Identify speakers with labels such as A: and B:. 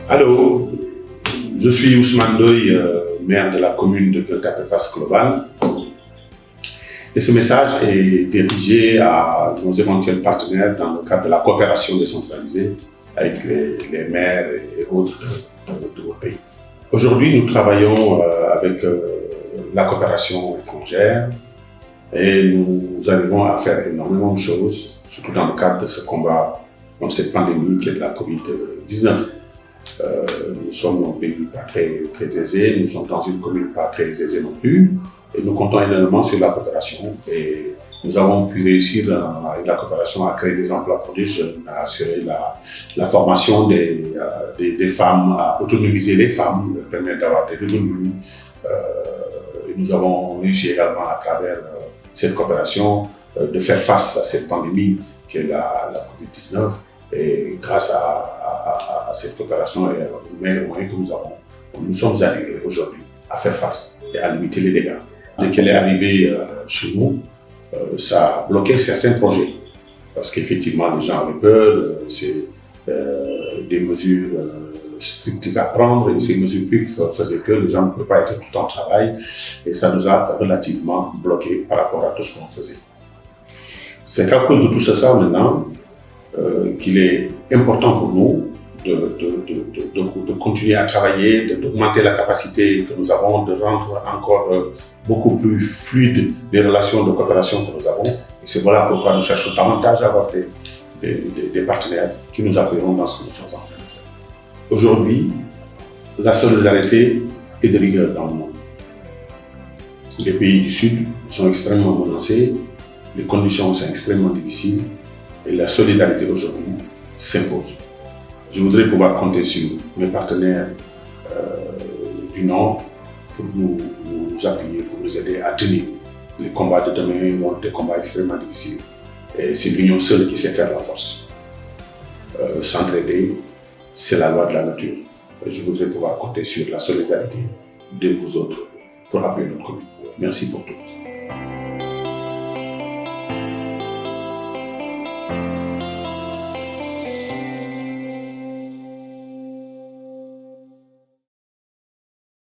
A: Allô, je suis Ousmane Doye, maire de la commune de Gueule Tapée Fass Globale. Et ce message est dirigé à nos éventuels partenaires dans le cadre de la coopération décentralisée avec les maires et autres de notre pays. Aujourd'hui, nous travaillons avec la coopération étrangère et nous arrivons à faire énormément de choses, surtout dans le cadre de ce combat contre cette pandémie qui est de la Covid-19. Nous sommes un pays pas très aisé, nous sommes dans une commune pas très aisée non plus, et nous comptons énormément sur la coopération. Et nous avons pu réussir avec la coopération à créer des emplois pour des jeunes, à assurer la formation des femmes, à autonomiser les femmes, leur permettre d'avoir des revenus. Et nous avons réussi également à travers cette coopération de faire face à cette pandémie qui est la Covid-19. Et grâce à cette coopération et les moyens que nous avons, nous sommes arrivés aujourd'hui à faire face et à limiter les dégâts. Dès qu'elle est arrivée chez nous, ça a bloqué certains projets. Parce qu'effectivement, les gens avaient peur, c'est des mesures strictes à prendre, et ces mesures faisaient que les gens ne pouvaient pas être tout le temps au travail, et ça nous a relativement bloqué par rapport à tout ce qu'on faisait. C'est qu'à cause de tout ça maintenant, qu'il est important pour nous de continuer à travailler, d'augmenter la capacité que nous avons, de rendre encore beaucoup plus fluides les relations de coopération que nous avons. Et c'est voilà pourquoi nous cherchons davantage à avoir des partenaires qui nous appuieront dans ce que nous sommes en train de faire. Aujourd'hui, la solidarité est de rigueur dans le monde. Les pays du Sud sont extrêmement menacés, les conditions sont extrêmement difficiles, et la solidarité aujourd'hui s'impose. Je voudrais pouvoir compter sur mes partenaires du Nord pour nous appuyer, pour nous aider à tenir. Les combats de demain vont être des combats extrêmement difficiles. Et c'est l'union seule qui sait faire la force. S'entraider, c'est la loi de la nature. Et je voudrais pouvoir compter sur la solidarité de vous autres pour appuyer notre commune. Merci pour tout.